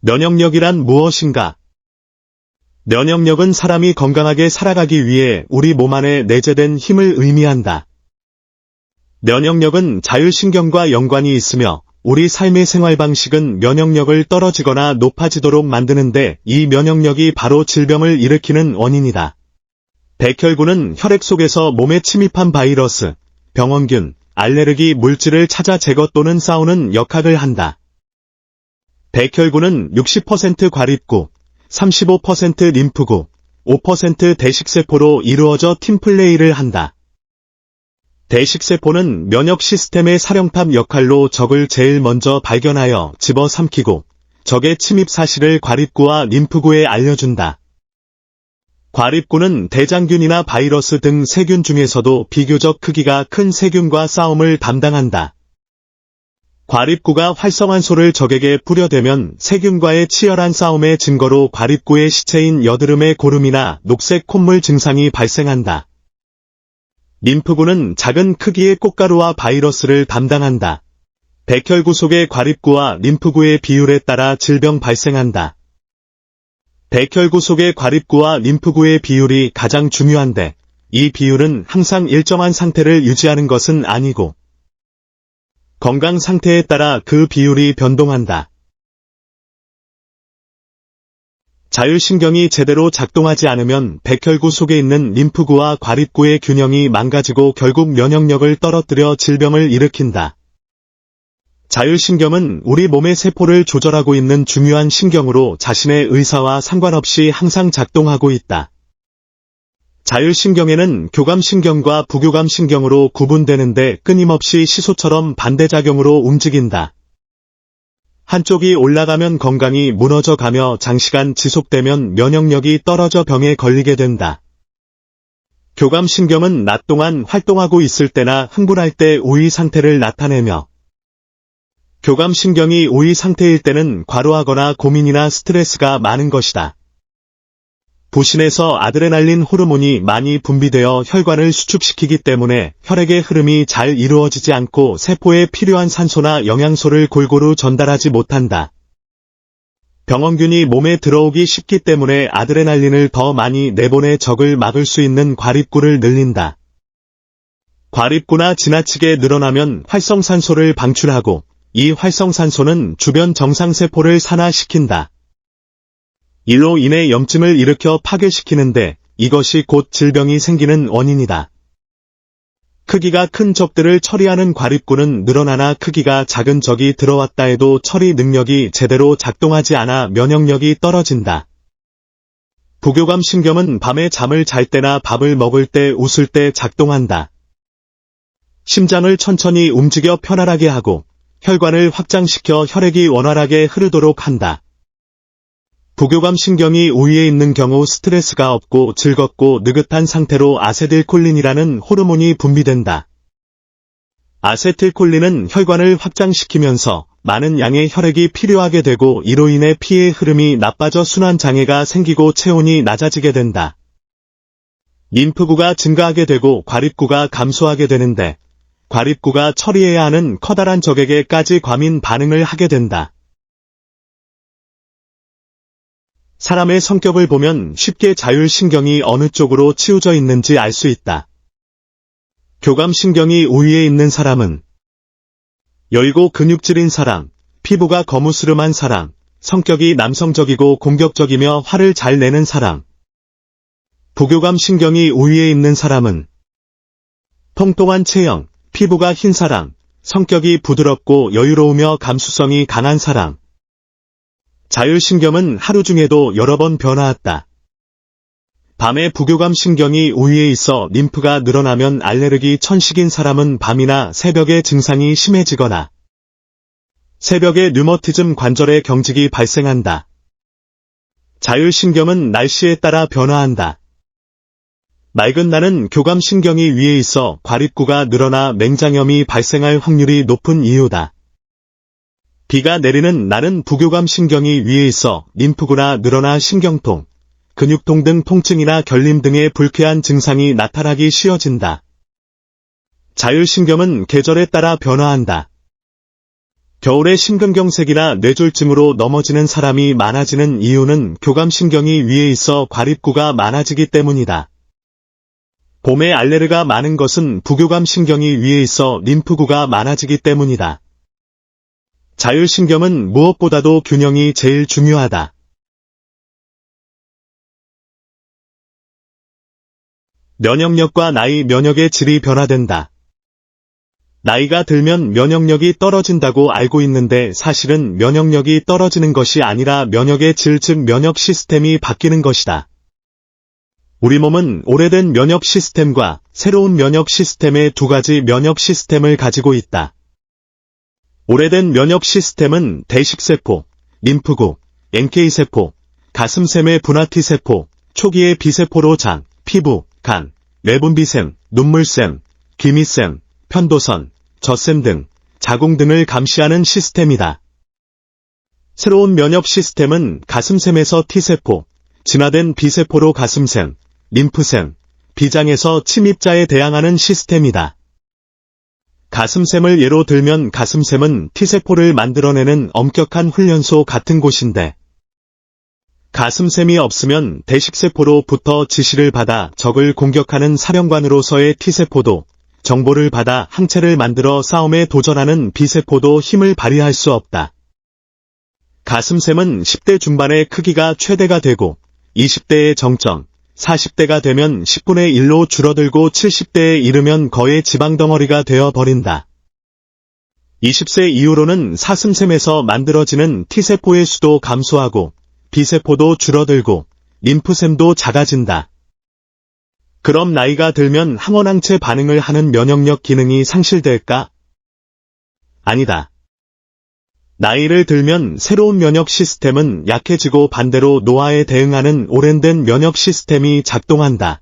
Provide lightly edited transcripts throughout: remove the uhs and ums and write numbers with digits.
면역력이란 무엇인가? 면역력은 사람이 건강하게 살아가기 위해 우리 몸 안에 내재된 힘을 의미한다. 면역력은 자율신경과 연관이 있으며 우리 삶의 생활 방식은 면역력을 떨어지거나 높아지도록 만드는데 이 면역력이 바로 질병을 일으키는 원인이다. 백혈구는 혈액 속에서 몸에 침입한 바이러스, 병원균, 알레르기 물질을 찾아 제거 또는 싸우는 역할을 한다. 백혈구는 60% 과립구, 35% 림프구, 5% 대식세포로 이루어져 팀플레이를 한다. 대식세포는 면역 시스템의 사령탑 역할로 적을 제일 먼저 발견하여 집어삼키고 적의 침입 사실을 과립구와 림프구에 알려준다. 과립구는 대장균이나 바이러스 등 세균 중에서도 비교적 크기가 큰 세균과 싸움을 담당한다. 과립구가 활성환소를 적에게 뿌려대면 세균과의 치열한 싸움의 증거로 과립구의 시체인 여드름의 고름이나 녹색 콧물 증상이 발생한다. 림프구는 작은 크기의 꽃가루와 바이러스를 담당한다. 백혈구 속의 과립구와 림프구의 비율에 따라 질병 발생한다. 백혈구 속의 과립구와 림프구의 비율이 가장 중요한데 이 비율은 항상 일정한 상태를 유지하는 것은 아니고 건강 상태에 따라 그 비율이 변동한다. 자율신경이 제대로 작동하지 않으면 백혈구 속에 있는 림프구와 과립구의 균형이 망가지고 결국 면역력을 떨어뜨려 질병을 일으킨다. 자율신경은 우리 몸의 세포를 조절하고 있는 중요한 신경으로 자신의 의사와 상관없이 항상 작동하고 있다. 자율신경에는 교감신경과 부교감신경으로 구분되는데 끊임없이 시소처럼 반대작용으로 움직인다. 한쪽이 올라가면 건강이 무너져가며 장시간 지속되면 면역력이 떨어져 병에 걸리게 된다. 교감신경은 낮 동안 활동하고 있을 때나 흥분할 때 우위 상태를 나타내며 교감신경이 우위 상태일 때는 과로하거나 고민이나 스트레스가 많은 것이다. 부신에서 아드레날린 호르몬이 많이 분비되어 혈관을 수축시키기 때문에 혈액의 흐름이 잘 이루어지지 않고 세포에 필요한 산소나 영양소를 골고루 전달하지 못한다. 병원균이 몸에 들어오기 쉽기 때문에 아드레날린을 더 많이 내보내 적을 막을 수 있는 과립구를 늘린다. 과립구나 지나치게 늘어나면 활성산소를 방출하고 이 활성산소는 주변 정상세포를 산화시킨다. 이로 인해 염증을 일으켜 파괴시키는데 이것이 곧 질병이 생기는 원인이다. 크기가 큰 적들을 처리하는 과립구는 늘어나나 크기가 작은 적이 들어왔다 해도 처리 능력이 제대로 작동하지 않아 면역력이 떨어진다. 부교감신경은 밤에 잠을 잘 때나 밥을 먹을 때 웃을 때 작동한다. 심장을 천천히 움직여 편안하게 하고 혈관을 확장시켜 혈액이 원활하게 흐르도록 한다. 부교감신경이 우위에 있는 경우 스트레스가 없고 즐겁고 느긋한 상태로 아세틸콜린이라는 호르몬이 분비된다. 아세틸콜린은 혈관을 확장시키면서 많은 양의 혈액이 필요하게 되고 이로 인해 피의 흐름이 나빠져 순환장애가 생기고 체온이 낮아지게 된다. 림프구가 증가하게 되고 과립구가 감소하게 되는데 과립구가 처리해야 하는 커다란 적에게까지 과민 반응을 하게 된다. 사람의 성격을 보면 쉽게 자율신경이 어느 쪽으로 치우쳐 있는지 알 수 있다. 교감신경이 우위에 있는 사람은 여유고 근육질인 사람, 피부가 거무스름한 사람, 성격이 남성적이고 공격적이며 화를 잘 내는 사람. 부교감신경이 우위에 있는 사람은 통통한 체형, 피부가 흰 사람, 성격이 부드럽고 여유로우며 감수성이 강한 사람. 자율신경은 하루 중에도 여러 번 변화한다. 밤에 부교감신경이 우위에 있어 림프가 늘어나면 알레르기 천식인 사람은 밤이나 새벽에 증상이 심해지거나 새벽에 류머티즘 관절의 경직이 발생한다. 자율신경은 날씨에 따라 변화한다. 맑은 날은 교감신경이 위에 있어 과립구가 늘어나 맹장염이 발생할 확률이 높은 이유다. 비가 내리는 날은 부교감신경이 위에 있어 림프구나 늘어나 신경통, 근육통 등 통증이나 결림 등의 불쾌한 증상이 나타나기 쉬워진다. 자율신경은 계절에 따라 변화한다. 겨울에 심근경색이나 뇌졸중으로 넘어지는 사람이 많아지는 이유는 교감신경이 위에 있어 과립구가 많아지기 때문이다. 봄에 알레르가 많은 것은 부교감신경이 위에 있어 림프구가 많아지기 때문이다. 자율신경은 무엇보다도 균형이 제일 중요하다. 면역력과 나이 면역의 질이 변화된다. 나이가 들면 면역력이 떨어진다고 알고 있는데 사실은 면역력이 떨어지는 것이 아니라 면역의 질 즉 면역 시스템이 바뀌는 것이다. 우리 몸은 오래된 면역 시스템과 새로운 면역 시스템의 두 가지 면역 시스템을 가지고 있다. 오래된 면역 시스템은 대식세포, 림프구, NK세포, 가슴샘의 분화T세포, 초기의 B세포로 장, 피부, 간, 뇌분비샘, 눈물샘, 기미샘, 편도선, 젖샘 등 자궁 등을 감시하는 시스템이다. 새로운 면역 시스템은 가슴샘에서 T세포, 진화된 B세포로 가슴샘, 림프샘, 비장에서 침입자에 대항하는 시스템이다. 가슴샘을 예로 들면 가슴샘은 T세포를 만들어내는 엄격한 훈련소 같은 곳인데 가슴샘이 없으면 대식세포로부터 지시를 받아 적을 공격하는 사령관으로서의 T세포도 정보를 받아 항체를 만들어 싸움에 도전하는 B세포도 힘을 발휘할 수 없다. 가슴샘은 10대 중반의 크기가 최대가 되고 20대의 정점, 40대가 되면 10분의 1로 줄어들고 70대에 이르면 거의 지방덩어리가 되어버린다. 20세 이후로는 사슴샘에서 만들어지는 T세포의 수도 감소하고 B세포도 줄어들고 림프샘도 작아진다. 그럼 나이가 들면 항원항체 반응을 하는 면역력 기능이 상실될까? 아니다. 나이를 들면 새로운 면역 시스템은 약해지고 반대로 노화에 대응하는 오랜된 면역 시스템이 작동한다.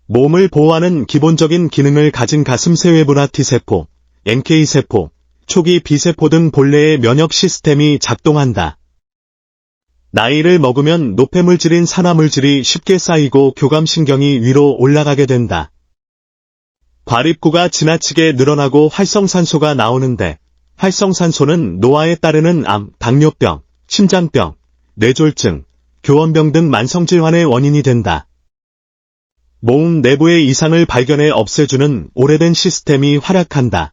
몸을 보호하는 기본적인 기능을 가진 가슴새 외분화 T세포, NK세포, 초기 B세포 등 본래의 면역 시스템이 작동한다. 나이를 먹으면 노폐물질인 산화물질이 쉽게 쌓이고 교감신경이 위로 올라가게 된다. 과립구가 지나치게 늘어나고 활성산소가 나오는데 활성산소는 노화에 따르는 암, 당뇨병, 심장병, 뇌졸중, 교원병 등 만성질환의 원인이 된다. 몸 내부의 이상을 발견해 없애주는 오래된 시스템이 활약한다.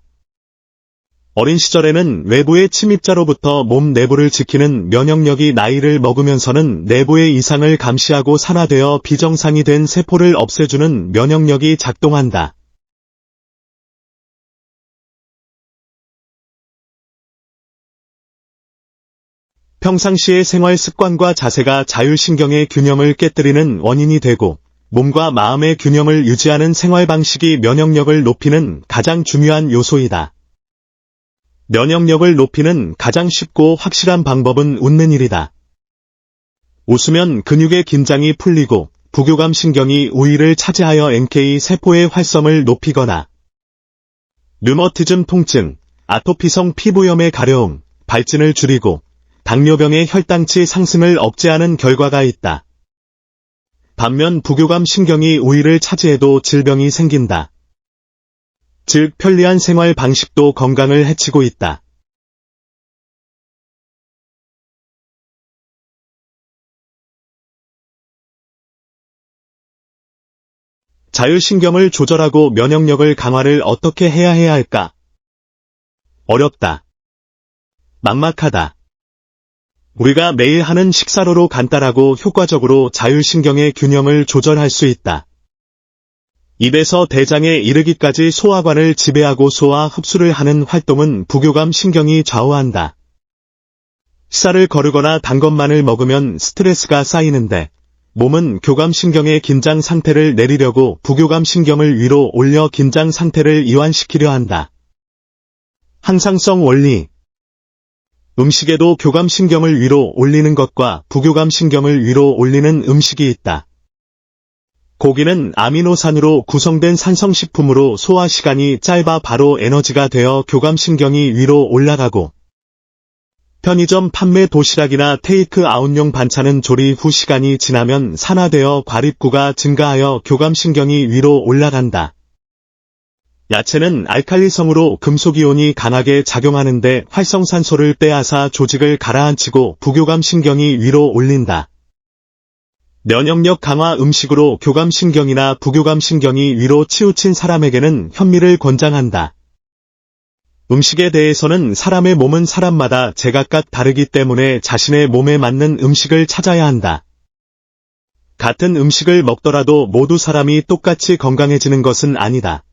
어린 시절에는 외부의 침입자로부터 몸 내부를 지키는 면역력이 나이를 먹으면서는 내부의 이상을 감시하고 산화되어 비정상이 된 세포를 없애주는 면역력이 작동한다. 평상시의 생활 습관과 자세가 자율신경의 균형을 깨뜨리는 원인이 되고 몸과 마음의 균형을 유지하는 생활 방식이 면역력을 높이는 가장 중요한 요소이다. 면역력을 높이는 가장 쉽고 확실한 방법은 웃는 일이다. 웃으면 근육의 긴장이 풀리고 부교감신경이 우위를 차지하여 NK 세포의 활성을 높이거나 류머티즘 통증, 아토피성 피부염의 가려움, 발진을 줄이고 당뇨병의 혈당치 상승을 억제하는 결과가 있다. 반면 부교감신경이 우위를 차지해도 질병이 생긴다. 즉 편리한 생활 방식도 건강을 해치고 있다. 자율신경을 조절하고 면역력을 강화를 어떻게 해야 할까? 어렵다. 막막하다. 우리가 매일 하는 식사로로 간단하고 효과적으로 자율신경의 균형을 조절할 수 있다. 입에서 대장에 이르기까지 소화관을 지배하고 소화 흡수를 하는 활동은 부교감 신경이 좌우한다. 쌀을 거르거나 단 것만을 먹으면 스트레스가 쌓이는데 몸은 교감신경의 긴장 상태를 내리려고 부교감신경을 위로 올려 긴장 상태를 이완시키려 한다. 항상성 원리. 음식에도 교감신경을 위로 올리는 것과 부교감신경을 위로 올리는 음식이 있다. 고기는 아미노산으로 구성된 산성식품으로 소화 시간이 짧아 바로 에너지가 되어 교감신경이 위로 올라가고 편의점 판매 도시락이나 테이크아웃용 반찬은 조리 후 시간이 지나면 산화되어 과립구가 증가하여 교감신경이 위로 올라간다. 야채는 알칼리성으로 금속이온이 강하게 작용하는데 활성산소를 빼앗아 조직을 가라앉히고 부교감신경이 위로 올린다. 면역력 강화 음식으로 교감신경이나 부교감신경이 위로 치우친 사람에게는 현미를 권장한다. 음식에 대해서는 사람의 몸은 사람마다 제각각 다르기 때문에 자신의 몸에 맞는 음식을 찾아야 한다. 같은 음식을 먹더라도 모두 사람이 똑같이 건강해지는 것은 아니다.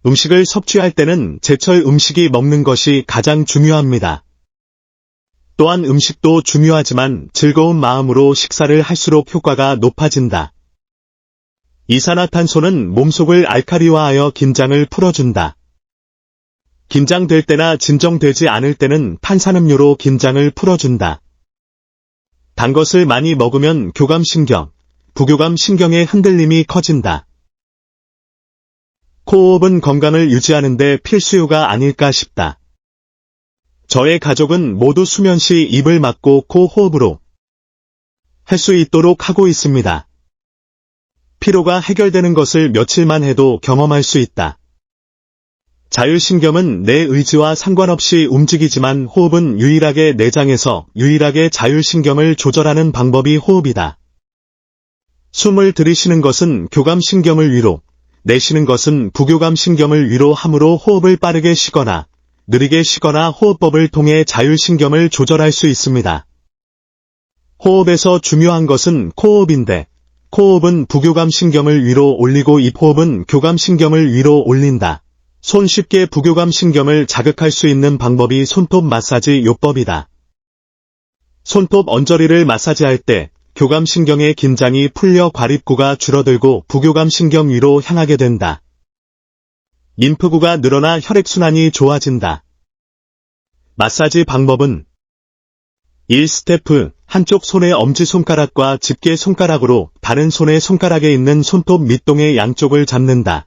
음식을 섭취할 때는 제철 음식이 먹는 것이 가장 중요합니다. 또한 음식도 중요하지만 즐거운 마음으로 식사를 할수록 효과가 높아진다. 이산화탄소는 몸속을 알칼리화하여 긴장을 풀어준다. 긴장될 때나 진정되지 않을 때는 탄산음료로 긴장을 풀어준다. 단 것을 많이 먹으면 교감신경, 부교감신경의 흔들림이 커진다. 코호흡은 건강을 유지하는 데 필수요가 아닐까 싶다. 저의 가족은 모두 수면 시 입을 막고 코호흡으로 할 수 있도록 하고 있습니다. 피로가 해결되는 것을 며칠만 해도 경험할 수 있다. 자율신경은 내 의지와 상관없이 움직이지만 호흡은 유일하게 내장에서 유일하게 자율신경을 조절하는 방법이 호흡이다. 숨을 들이쉬는 것은 교감신경을 위로, 내쉬는 것은 부교감신경을 위로 하므로 호흡을 빠르게 쉬거나 느리게 쉬거나 호흡법을 통해 자율신경을 조절할 수 있습니다. 호흡에서 중요한 것은 코호흡인데, 코호흡은 부교감신경을 위로 올리고 입호흡은 교감신경을 위로 올린다. 손쉽게 부교감신경을 자극할 수 있는 방법이 손톱 마사지 요법이다. 손톱 언저리를 마사지할 때 교감신경의 긴장이 풀려 과립구가 줄어들고 부교감신경 위로 향하게 된다. 림프구가 늘어나 혈액순환이 좋아진다. 마사지 방법은 1스테프, 한쪽 손의 엄지손가락과 집게손가락으로 다른 손의 손가락에 있는 손톱 밑동의 양쪽을 잡는다.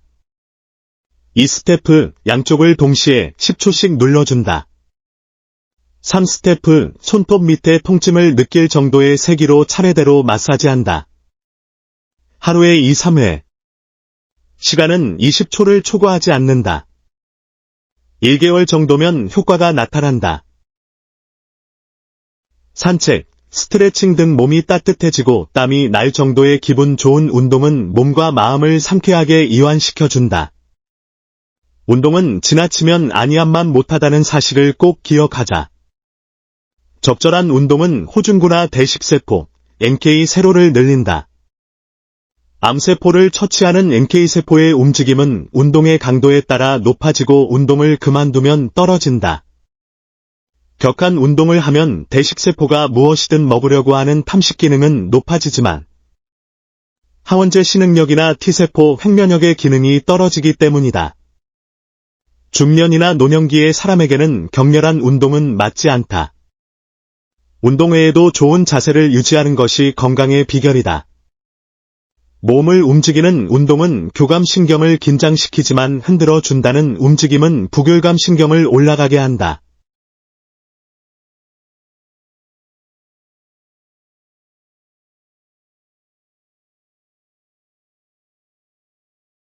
2스테프, 양쪽을 동시에 10초씩 눌러준다. 3스테프, 손톱 밑에 통증을 느낄 정도의 세기로 차례대로 마사지한다. 하루에 2-3회. 시간은 20초를 초과하지 않는다. 1개월 정도면 효과가 나타난다. 산책, 스트레칭 등 몸이 따뜻해지고 땀이 날 정도의 기분 좋은 운동은 몸과 마음을 상쾌하게 이완시켜준다. 운동은 지나치면 안위함만 못하다는 사실을 꼭 기억하자. 적절한 운동은 호중구나 대식세포, NK 세로를 늘린다. 암세포를 처치하는 NK세포의 움직임은 운동의 강도에 따라 높아지고 운동을 그만두면 떨어진다. 격한 운동을 하면 대식세포가 무엇이든 먹으려고 하는 탐식 기능은 높아지지만 하원제 신흥력이나 T세포 횡면역의 기능이 떨어지기 때문이다. 중년이나 노년기의 사람에게는 격렬한 운동은 맞지 않다. 운동 외에도 좋은 자세를 유지하는 것이 건강의 비결이다. 몸을 움직이는 운동은 교감신경을 긴장시키지만 흔들어 준다는 움직임은 부교감신경을 올라가게 한다.